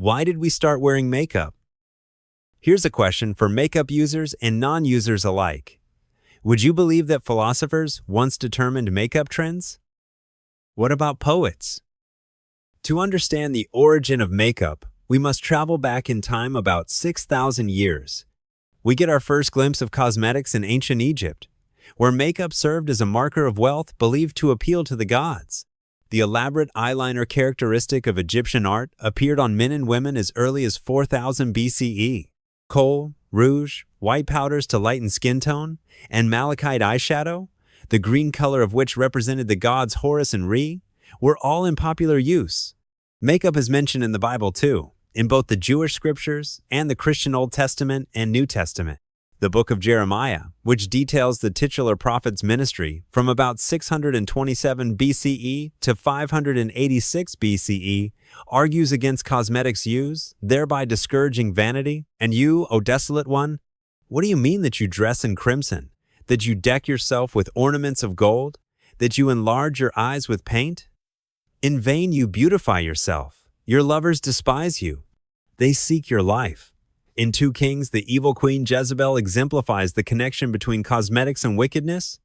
Why did we start wearing makeup? Here's a question for makeup users and non-users alike. Would you believe that philosophers once determined makeup trends? What about poets? To understand the origin of makeup, we must travel back in time about 6,000 years. We get our first glimpse of cosmetics in ancient Egypt, where makeup served as a marker of wealth believed to appeal to the gods. The elaborate eyeliner characteristic of Egyptian art appeared on men and women as early as 4000 BCE. Kohl, rouge, white powders to lighten skin tone, and malachite eyeshadow, the green color of which represented the gods Horus and Re, were all in popular use. Makeup is mentioned in the Bible too, in both the Jewish scriptures and the Christian Old Testament and New Testament. The book of Jeremiah, which details the titular prophet's ministry from about 627 BCE to 586 BCE, argues against cosmetics use, thereby discouraging vanity. And you, O desolate one, what do you mean that you dress in crimson, that you deck yourself with ornaments of gold, that you enlarge your eyes with paint? In vain you beautify yourself. Your lovers despise you. They seek your life. In 2 Kings, the evil queen Jezebel exemplifies the connection between cosmetics and wickedness,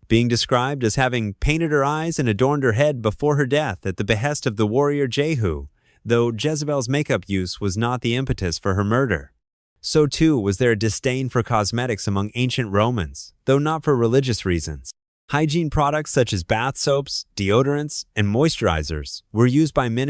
being described as having painted her eyes and adorned her head before her death at the behest of the warrior Jehu, though Jezebel's makeup use was not the impetus for her murder. So too was there a disdain for cosmetics among ancient Romans, though not for religious reasons. Hygiene products such as bath soaps, deodorants, and moisturizers were used by men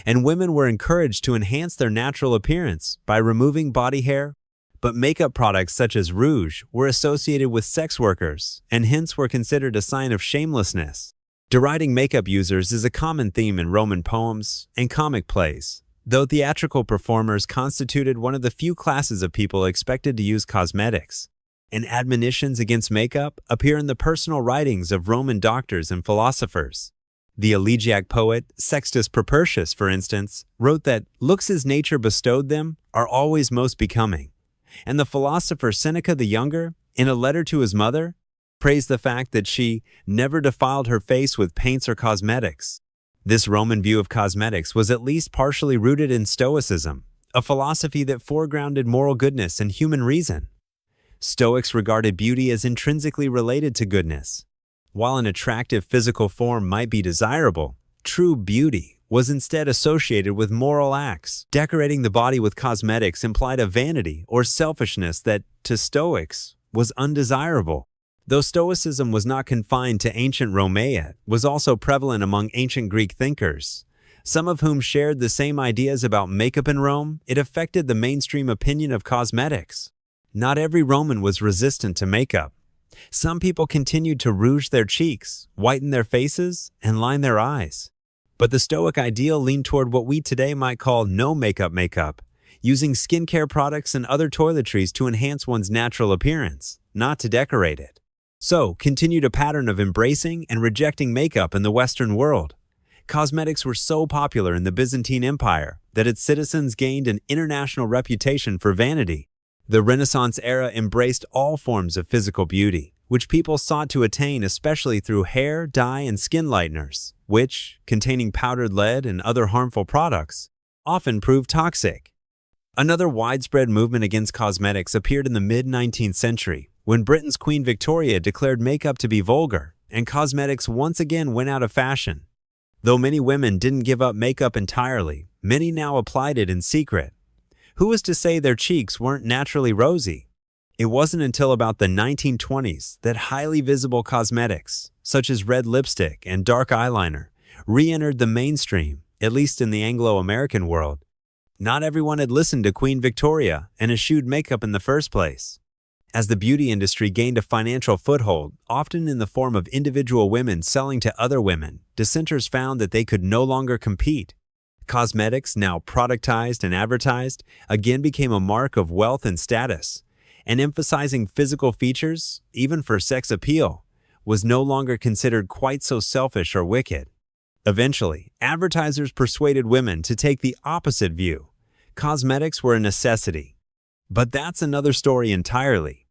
and women were encouraged to enhance their natural appearance by removing body hair, but makeup products such as rouge were associated with sex workers and hence were considered a sign of shamelessness. Deriding makeup users is a common theme in Roman poems and comic plays, though theatrical performers constituted one of the few classes of people expected to use cosmetics. And admonitions against makeup appear in the personal writings of Roman doctors and philosophers. The elegiac poet Sextus Propertius, for instance, wrote that looks as nature bestowed them are always most becoming. And the philosopher Seneca the Younger, in a letter to his mother, praised the fact that she never defiled her face with paints or cosmetics. This Roman view of cosmetics was at least partially rooted in Stoicism, a philosophy that foregrounded moral goodness and human reason. Stoics regarded beauty as intrinsically related to goodness. While an attractive physical form might be desirable, true beauty was instead associated with moral acts. Decorating the body with cosmetics implied a vanity or selfishness that, to Stoics, was undesirable. Though Stoicism was not confined to ancient Rome, it was also prevalent among ancient Greek thinkers, some of whom shared the same ideas about makeup in Rome. It affected the mainstream opinion of cosmetics. Not every Roman was resistant to makeup. Some people continued to rouge their cheeks, whiten their faces, and line their eyes. But the Stoic ideal leaned toward what we today might call no makeup, using skincare products and other toiletries to enhance one's natural appearance, not to decorate it. So, continued a pattern of embracing and rejecting makeup in the Western world. Cosmetics were so popular in the Byzantine Empire that its citizens gained an international reputation for vanity. The Renaissance era embraced all forms of physical beauty, which people sought to attain especially through hair, dye, and skin lighteners, which, containing powdered lead and other harmful products, often proved toxic. Another widespread movement against cosmetics appeared in the mid-19th century, when Britain's Queen Victoria declared makeup to be vulgar, and cosmetics once again went out of fashion. Though many women didn't give up makeup entirely, many now applied it in secret. Who was to say their cheeks weren't naturally rosy? It wasn't until about the 1920s that highly visible cosmetics, such as red lipstick and dark eyeliner, re-entered the mainstream, at least in the Anglo-American world. Not everyone had listened to Queen Victoria and eschewed makeup in the first place. As the beauty industry gained a financial foothold, often in the form of individual women selling to other women, dissenters found that they could no longer compete. Cosmetics, now productized and advertised, again became a mark of wealth and status, and emphasizing physical features, even for sex appeal, was no longer considered quite so selfish or wicked. Eventually, advertisers persuaded women to take the opposite view. Cosmetics were a necessity. But that's another story entirely.